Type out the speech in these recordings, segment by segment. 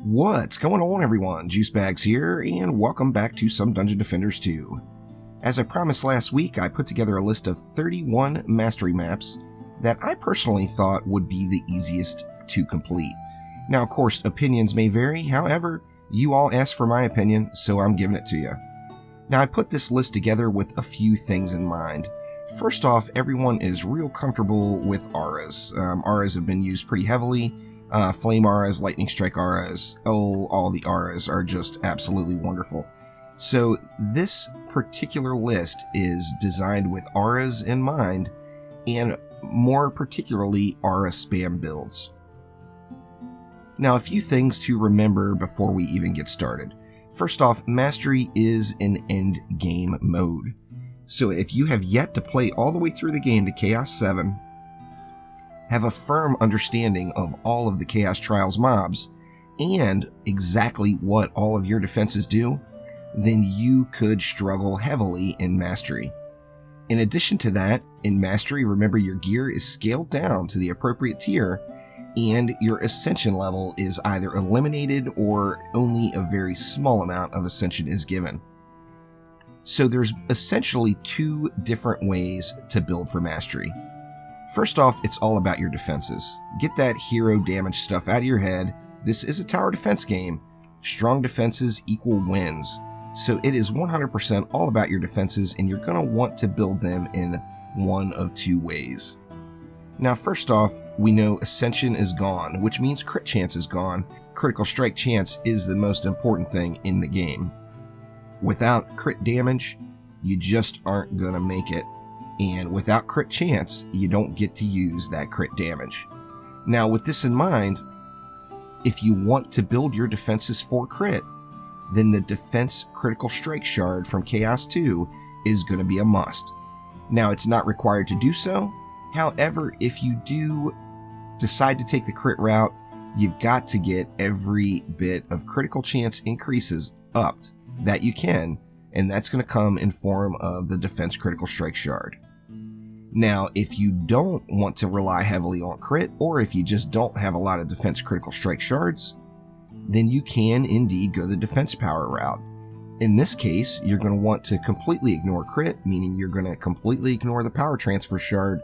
What's going on, everyone? Juicebags here, and welcome back to some Dungeon Defenders 2. As I promised last week, I put together a list of 31 mastery maps that I personally thought would be the easiest to complete. Now, of course, opinions may vary, however, you all asked for my opinion, so I'm giving it to you. Now, I put this list together with a few things in mind. First off, everyone is real comfortable with auras. Auras have been used pretty heavily. Flame auras, lightning strike auras, all the auras are just absolutely wonderful. So this particular list is designed with auras in mind, and more particularly aura spam builds. Now, a few things to remember before we even get started. First off, Mastery is an end game mode. So if you have yet to play all the way through the game to Chaos 7, have a firm understanding of all of the Chaos Trials mobs, and exactly what all of your defenses do, then you could struggle heavily in Mastery. In addition to that, in Mastery, remember your gear is scaled down to the appropriate tier, and your Ascension level is either eliminated or only a very small amount of Ascension is given. So there's essentially two different ways to build for Mastery. First off, it's all about your defenses. Get that hero damage stuff out of your head. This is a tower defense game. Strong defenses equal wins. So it is 100% all about your defenses, and you're going to want to build them in one of two ways. Now, first off, we know Ascension is gone, which means crit chance is gone. Critical strike chance is the most important thing in the game. Without crit damage, you just aren't going to make it. And without crit chance, you don't get to use that crit damage. Now, with this in mind, if you want to build your defenses for crit, then the Defense Critical Strike Shard from Chaos 2 is going to be a must. Now, it's not required to do so. However, if you do decide to take the crit route, you've got to get every bit of critical chance increases upped that you can, and that's going to come in form of the Defense Critical Strike Shard. Now, if you don't want to rely heavily on crit, or if you just don't have a lot of Defense Critical Strike Shards, then you can indeed go the Defense Power route. In this case, you're going to want to completely ignore crit, meaning you're going to completely ignore the Power Transfer Shard,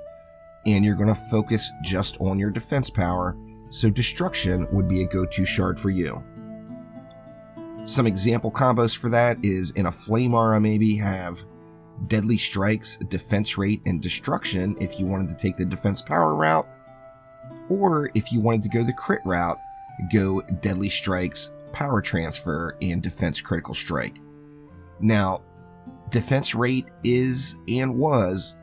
and you're going to focus just on your Defense Power, so Destruction would be a go-to shard for you. Some example combos for that is in a Flame Aura maybe have Deadly Strikes, Defense Rate, and Destruction if you wanted to take the Defense Power route, or if you wanted to go the crit route, go Deadly Strikes, Power Transfer, and Defense Critical Strike. Now, Defense Rate is and was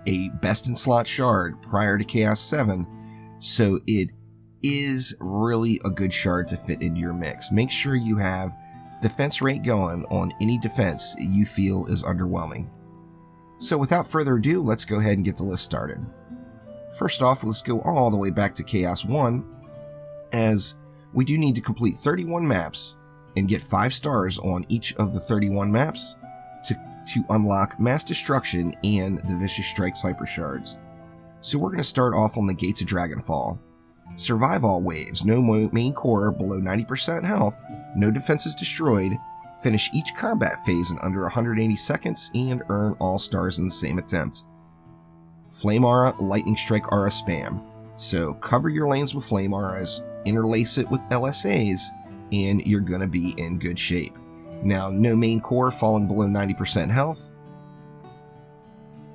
a best in slot shard prior to Chaos 7, so it is really a good shard to fit into your mix. Make sure you have defense rate going on any defense you feel is underwhelming. So without further ado, let's go ahead and get the list started. First off, let's go all the way back to Chaos 1, as we do need to complete 31 maps and get 5 stars on each of the 31 maps to unlock Mass Destruction and the Vicious Strikes Hyper Shards. So we're going to start off on the Gates of Dragonfall. Survive all waves, no main core below 90% health, no defenses destroyed, finish each combat phase in under 180 seconds, and earn all stars in the same attempt. Flame Aura, Lightning Strike Aura spam. So cover your lanes with Flame Auras, interlace it with LSAs, and you're going to be in good shape. Now, no main core falling below 90% health.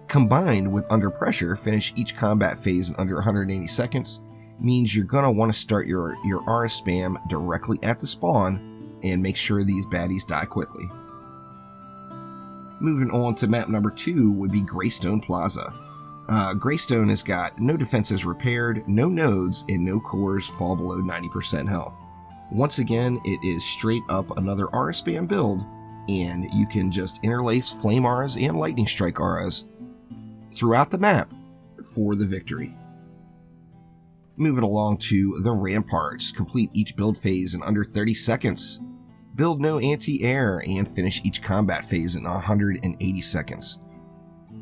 Combined with Under Pressure, finish each combat phase in under 180 seconds, means you're going to want to start your aura spam directly at the spawn and make sure these baddies die quickly. Moving on to map number 2 would be Greystone Plaza. Greystone has got no defenses repaired, no nodes, and no cores fall below 90% health. Once again, it is straight up another aura spam build, and you can just interlace Flame Auras and Lightning Strike Auras throughout the map for the victory. Moving along to the Ramparts. Complete each build phase in under 30 seconds. Build no anti-air and finish each combat phase in 180 seconds.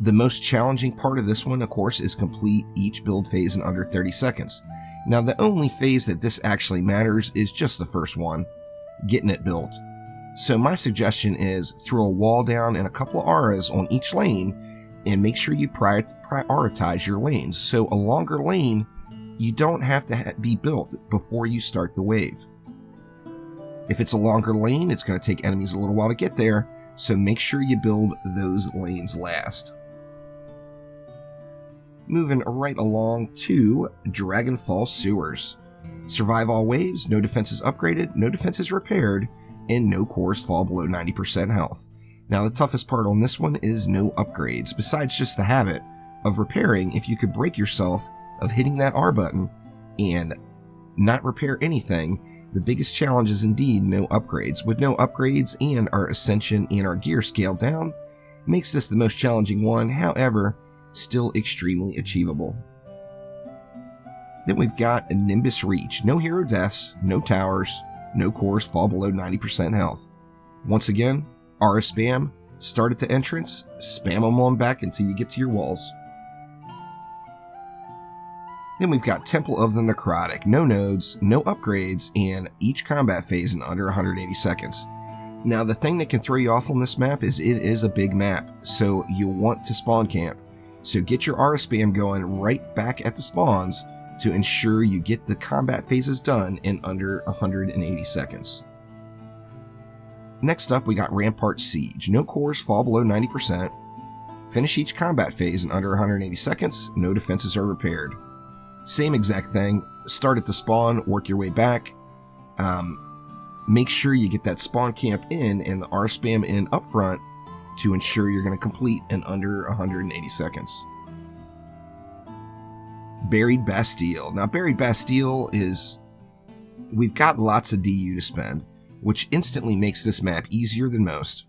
The most challenging part of this one, of course, is complete each build phase in under 30 seconds. Now the only phase that this actually matters is just the first one, getting it built. So my suggestion is throw a wall down and a couple of auras on each lane and make sure you prioritize your lanes. So a longer lane, you don't have to be built before you start the wave. If it's a longer lane, it's going to take enemies a little while to get there, so make sure you build those lanes last. Moving right along to Dragonfall Sewers. Survive all waves, no defenses upgraded, no defenses repaired, and no cores fall below 90% health. Now the toughest part on this one is no upgrades, besides just the habit of repairing. If you could break yourself of hitting that R button and not repair anything, the biggest challenge is indeed no upgrades. With no upgrades and our ascension and our gear scaled down, makes this the most challenging one, however, still extremely achievable. Then we've got a Nimbus Reach. No hero deaths, no towers, no cores fall below 90% health. Once again, aura spam, start at the entrance, spam them on back until you get to your walls. Then we've got Temple of the Necrotic. No nodes, no upgrades, and each combat phase in under 180 seconds. Now the thing that can throw you off on this map is it is a big map, so you'll want to spawn camp. So get your aura spam going right back at the spawns to ensure you get the combat phases done in under 180 seconds. Next up, we got Ramparts Siege. No cores fall below 90%. Finish each combat phase in under 180 seconds. No defenses are repaired. Same exact thing. Start at the spawn, work your way back. Make sure you get that spawn camp in and the R spam in up front to ensure you're going to complete in under 180 seconds. Buried Bastille. Now, Buried Bastille is... we've got lots of DU to spend, which instantly makes this map easier than most.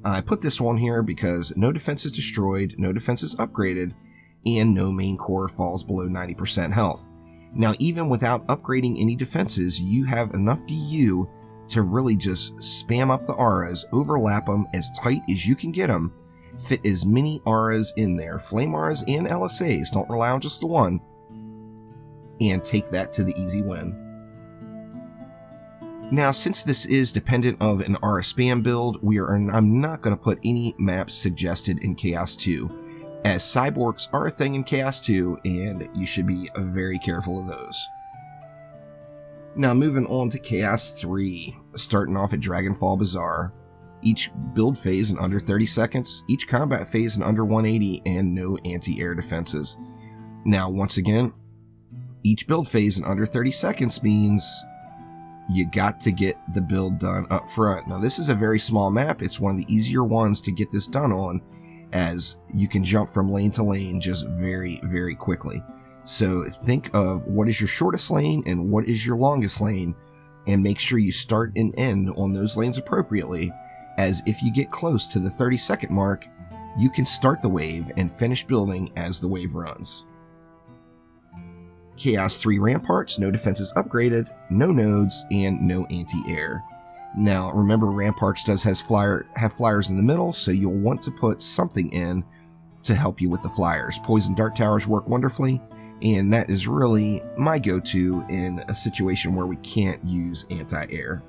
I put this one here because no defenses destroyed, no defenses upgraded, and no main core falls below 90% health. Now, even without upgrading any defenses, you have enough DU to really just spam up the auras, overlap them as tight as you can get them, fit as many auras in there, flame auras and LSAs, don't rely on just the one, and take that to the easy win. Now, since this is dependent of an aura spam build, I'm not going to put any maps suggested in Chaos 2, as cyborgs are a thing in Chaos 2, and you should be very careful of those. Now, moving on to Chaos 3, starting off at Dragonfall Bazaar. Each build phase in under 30 seconds, each combat phase in under 180, and no anti-air defenses. Now, once again, each build phase in under 30 seconds means you got to get the build done up front. Now, this is a very small map. It's one of the easier ones to get this done on, as you can jump from lane to lane just very, very quickly. So think of what is your shortest lane and what is your longest lane, and make sure you start and end on those lanes appropriately, as if you get close to the 30-second mark, you can start the wave and finish building as the wave runs. Chaos 3 Ramparts, no defenses upgraded, no nodes, and no anti-air. Now, remember, Ramparts does have flyers in the middle, so you'll want to put something in to help you with the flyers. Poison Dart Towers work wonderfully, and that is really my go-to in a situation where we can't use anti-air.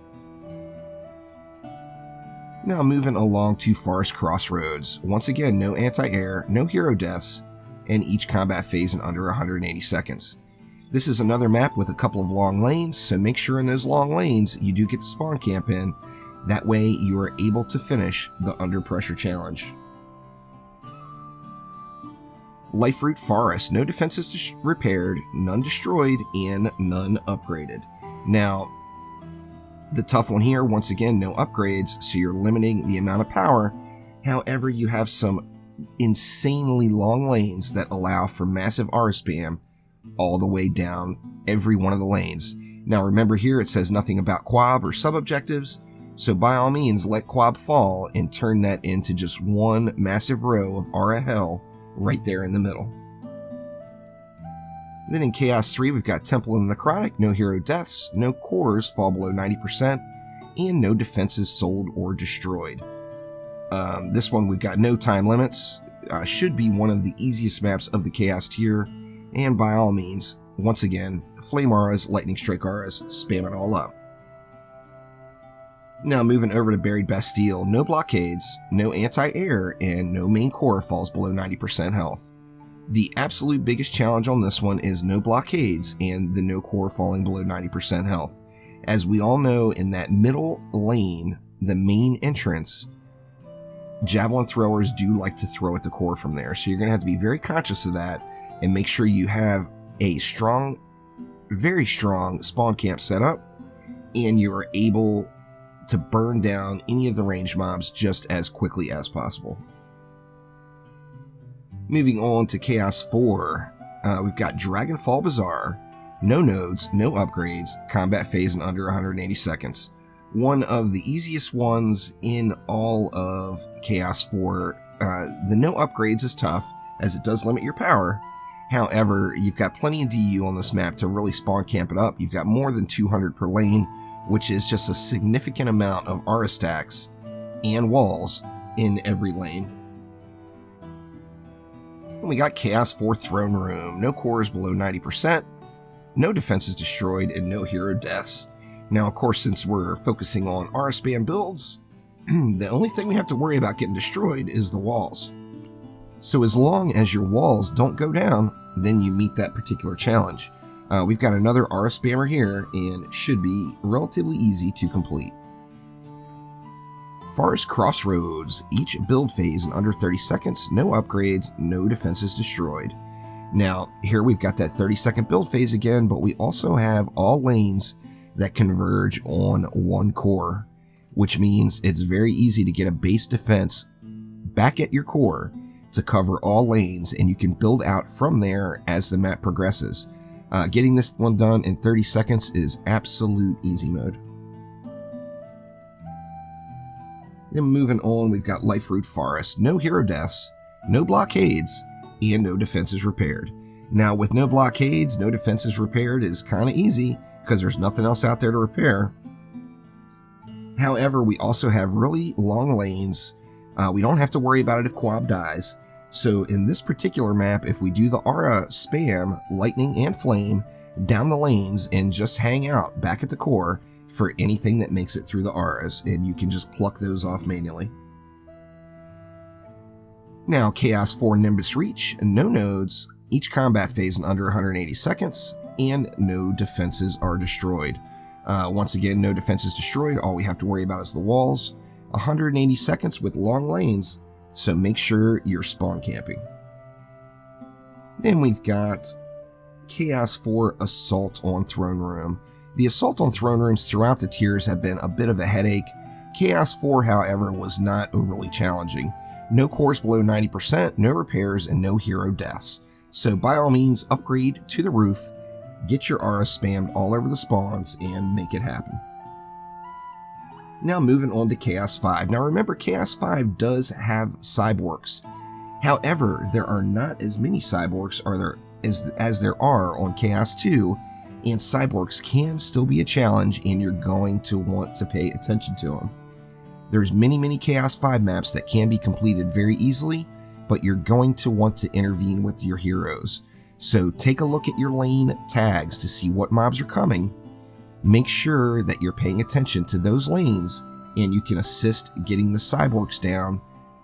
Now, moving along to Forrest Crossroads. Once again, no anti-air, no hero deaths, and each combat phase in under 180 seconds. This is another map with a couple of long lanes, so make sure in those long lanes you do get the spawn camp in. That way you are able to finish the Under Pressure challenge. Liferoot Forest, no defenses repaired, none destroyed, and none upgraded. Now, the tough one here, once again, no upgrades, so you're limiting the amount of power. However, you have some insanely long lanes that allow for massive aura spam all the way down every one of the lanes. Now remember, here it says nothing about quab or sub-objectives, so by all means let quab fall and turn that into just one massive row of aura hell right there in the middle. Then in Chaos 3 we've got Temple of the Necrotic, no hero deaths, no cores fall below 90%, and no defenses sold or destroyed. This one we've got no time limits, should be one of the easiest maps of the Chaos tier, and by all means, Once again, Flame Auras, Lightning Strike Auras, spam it all up. Now moving over to Buried Bastille, no blockades, no anti-air, and no main core falls below 90% health. The absolute biggest challenge on this one is no blockades and the no core falling below 90% health. As we all know, in that middle lane, the main entrance, javelin throwers do like to throw at the core from there, so you're going to have to be very conscious of that and make sure you have a strong, very strong spawn camp set up, and you are able to burn down any of the ranged mobs just as quickly as possible. Moving on to Chaos 4, we've got Dragonfall Bazaar, no nodes, no upgrades, combat phase in under 180 seconds. One of the easiest ones in all of Chaos 4. The no upgrades is tough, as it does limit your power. However, you've got plenty of DU on this map to really spawn camp it up. You've got more than 200 per lane, which is just a significant amount of aura stacks and walls in every lane. And we got Chaos 4 Throne Room, no cores below 90%, no defenses destroyed, and no hero deaths. Now, of course, since we're focusing on aura spam builds, the only thing we have to worry about getting destroyed is the walls. So as long as your walls don't go down, then you meet that particular challenge. We've got another aura spammer here, and should be relatively easy to complete. Forrest Crossroads, each build phase in under 30 seconds, no upgrades, no defenses destroyed. Now, here we've got that 30-second build phase again, but we also have all lanes that converge on one core, which means it's very easy to get a base defense back at your core to cover all lanes, and you can build out from there as the map progresses. Getting this one done in 30 seconds is absolute easy mode. Then moving on, we've got Liferoot Forest, no hero deaths, no blockades, and no defenses repaired. Now, with no blockades, no defenses repaired is kind of easy because there's nothing else out there to repair. However, we also have really long lanes. We don't have to worry about it if Quab dies. So in this particular map, if we do the aura spam, lightning and flame, down the lanes and just hang out back at the core for anything that makes it through the auras, and you can just pluck those off manually. Now, Chaos 4 Nimbus Reach, no nodes, each combat phase in under 180 seconds, and no defenses are destroyed. Once again, no defenses destroyed, all we have to worry about is the walls. 180 seconds with long lanes, so make sure you're spawn camping. Then we've got Chaos 4 Assault on Throne Room. The Assault on Throne Rooms throughout the tiers have been a bit of a headache. Chaos 4, however, was not overly challenging. No cores below 90%, no repairs, and no hero deaths. So by all means, upgrade to the roof, get your aura spammed all over the spawns, and make it happen. Now moving on to Chaos 5. Now remember, Chaos 5 does have cyborgs. However, there are not as many cyborgs as there are on Chaos 2, and cyborgs can still be a challenge, and you're going to want to pay attention to them. There's many Chaos 5 maps that can be completed very easily, but you're going to want to intervene with your heroes. So take a look at your lane tags to see what mobs are coming. Make sure that you're paying attention to those lanes, and you can assist getting the cyborgs down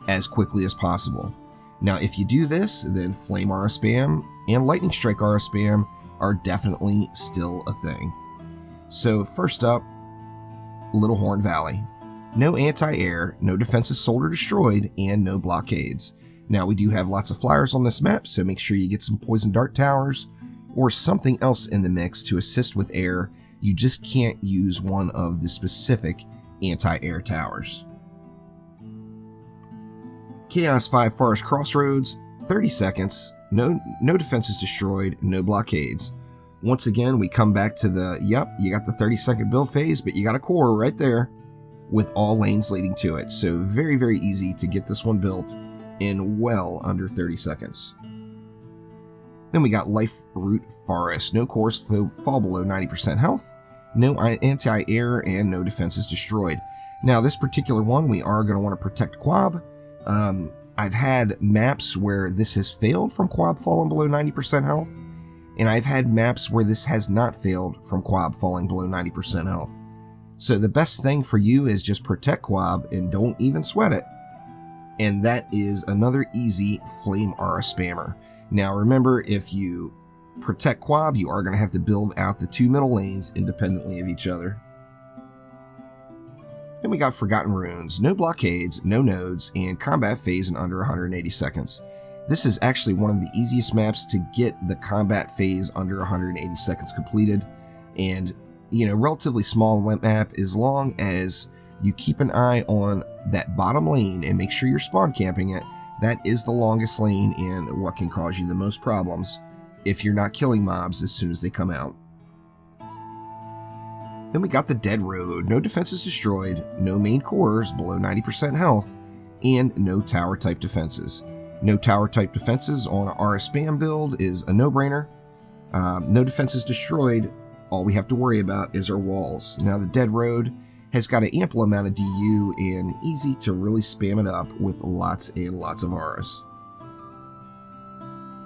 as quickly as possible. Now, if you do this, then Flame Aura Spam and Lightning Strike Aura Spam are definitely still a thing. So first up, Little Horn Valley. No anti-air, no defenses sold or destroyed, and no blockades. Now, we do have lots of flyers on this map, so make sure you get some poison dart towers or something else in the mix to assist with air. You just can't use one of the specific anti-air towers. Chaos 5 Forest Crossroads, 30 seconds, no defenses destroyed, no blockades. Once again, we come back to the, yep, you got the 30-second build phase, but you got a core right there with all lanes leading to it. So very easy to get this one built in well under 30 seconds. Then we got Liferoot Forest. No cores fall below 90% health, no anti-air, and no defenses destroyed. Now, this particular one, we are going to want to protect Quab. I've had maps where this has failed from Quab falling below 90% health, and I've had maps where this has not failed from Quab falling below 90% health. So the best thing for you is just protect Quab and don't even sweat it. And that is another easy Flame Aura spammer. Now remember, if you protect Quab, you are going to have to build out the 2 middle lanes independently of each other. Then we got Forgotten Runes, no blockades, no nodes, and combat phase in under 180 seconds. This is actually one of the easiest maps to get the combat phase under 180 seconds completed, and relatively small map as long as you keep an eye on that bottom lane and make sure you're spawn camping it. That is the longest lane and what can cause you the most problems if you're not killing mobs as soon as they come out. Then we got the Dead Road, no defenses destroyed, no main cores below 90% health, and no tower type defenses. No tower type defenses on our spam build is a no-brainer. No defenses destroyed, all we have to worry about is our walls. Now the Dead Road has got an ample amount of DU and easy to really spam it up with lots and lots of auras.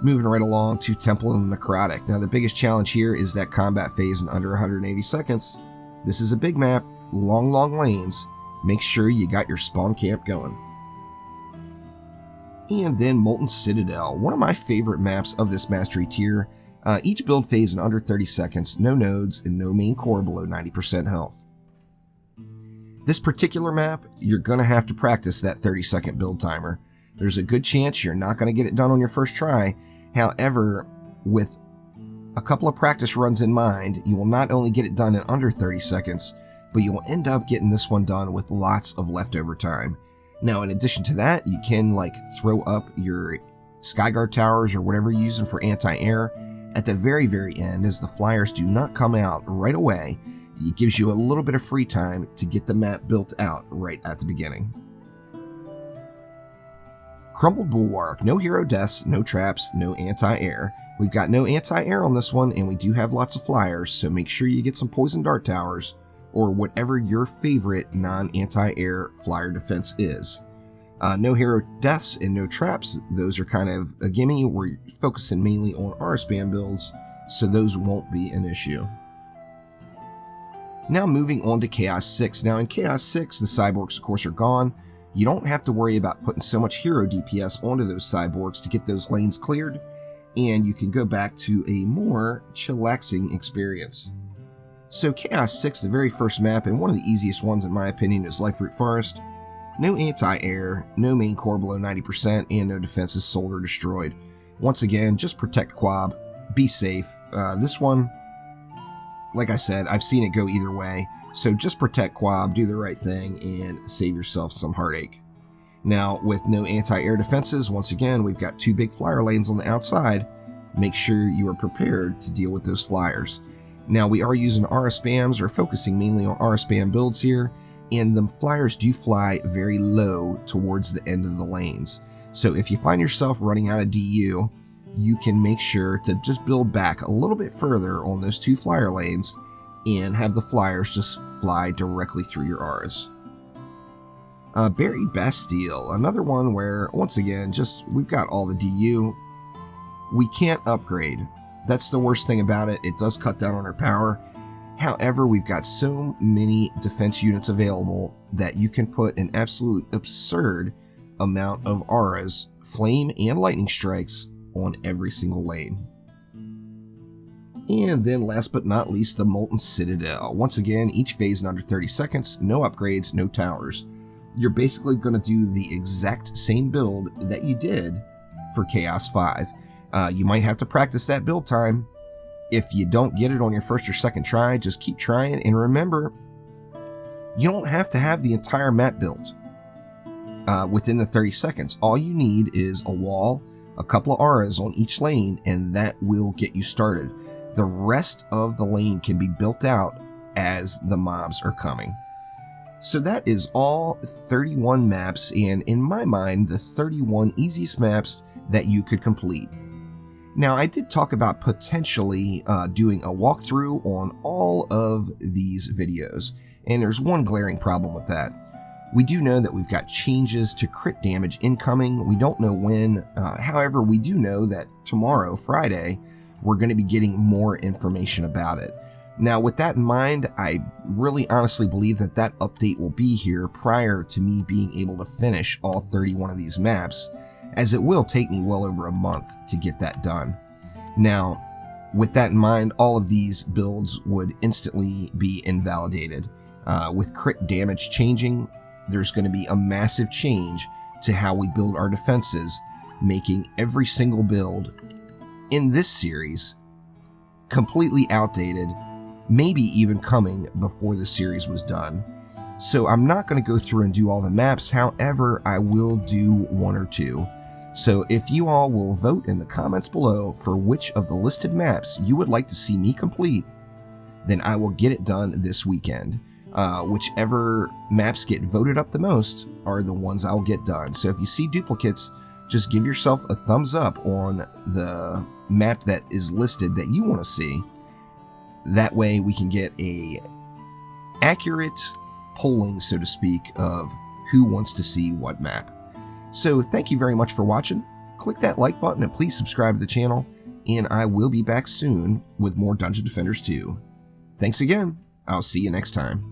Moving right along to Temple and Necrotic. Now the biggest challenge here is that combat phase in under 180 seconds. This is a big map, long lanes. Make sure you got your spawn camp going. And then Molten Citadel, one of my favorite maps of this mastery tier. Each build phase in under 30 seconds, no nodes, and no main core below 90% health. This particular map, you're going to have to practice that 30-second build timer. There's a good chance you're not going to get it done on your first try. However, with a couple of practice runs in mind, you will not only get it done in under 30 seconds, but you will end up getting this one done with lots of leftover time. Now, in addition to that, you can throw up your Skyguard towers or whatever you're using for anti-air at the very end, as the flyers do not come out right away. It gives you a little bit of free time to get the map built out right at the beginning. Crumbled Bulwark, no hero deaths, no traps, no anti-air. We've got no anti-air on this one, and we do have lots of flyers, so make sure you get some poison dart towers or whatever your favorite non-anti-air flyer defense is. No hero deaths and no traps. Those are kind of a gimme. We're focusing mainly on our spam builds, so those won't be an issue. Now moving on to Chaos 6. Now in Chaos 6, the cyborgs of course are gone. You don't have to worry about putting so much hero DPS onto those cyborgs to get those lanes cleared, and you can go back to a more chillaxing experience. So Chaos 6, the very first map, and one of the easiest ones in my opinion, is Liferoot Forrest. No anti-air, no main core below 90%, and no defenses sold or destroyed. Once again, just protect Quab, be safe. This one, like I said, I've seen it go either way, so just protect Quab, do the right thing, and save yourself some heartache. Now, with no anti-air defenses, once again, we've got 2 big flyer lanes on the outside. Make sure you are prepared to deal with those flyers. Now, we are using aura spams, or focusing mainly on aura spam builds here, and the flyers do fly very low towards the end of the lanes. So if you find yourself running out of DU, you can make sure to just build back a little bit further on those 2 flyer lanes and have the flyers just fly directly through your auras. Buried Bastille, another one where, once again, we've got all the DU. We can't upgrade. That's the worst thing about it. It does cut down on our power. However, we've got so many defense units available that you can put an absolute absurd amount of auras, flame and lightning strikes on every single lane. And then last but not least, the Molten Citadel. Once again, each phase in under 30 seconds, no upgrades, no towers. You're basically going to do the exact same build that you did for Chaos 5. You might have to practice that build time. If you don't get it on your first or second try, just keep trying, and remember, you don't have to have the entire map built within the 30 seconds. All you need is a wall, a couple of auras on each lane, and that will get you started. The rest of the lane can be built out as the mobs are coming. So that is all 31 maps, and in my mind, the 31 easiest maps that you could complete. Now, I did talk about potentially doing a walkthrough on all of these videos, and there's one glaring problem with that. We do know that we've got changes to crit damage incoming. We don't know when. However, we do know that tomorrow, Friday, we're going to be getting more information about it. Now, with that in mind, I really honestly believe that that update will be here prior to me being able to finish all 31 of these maps, as it will take me well over a month to get that done. Now, with that in mind, all of these builds would instantly be invalidated. With crit damage changing, there's going to be a massive change to how we build our defenses, making every single build in this series completely outdated, maybe even coming before the series was done. So I'm not going to go through and do all the maps, however, I will do one or two. So if you all will vote in the comments below for which of the listed maps you would like to see me complete, then I will get it done this weekend. Whichever maps get voted up the most are the ones I'll get done. So if you see duplicates, just give yourself a thumbs up on the map that is listed that you want to see. That way we can get a accurate polling, so to speak, of who wants to see what map. So thank you very much for watching. Click that like button and please subscribe to the channel, and I will be back soon with more Dungeon Defenders 2. Thanks again. I'll see you next time.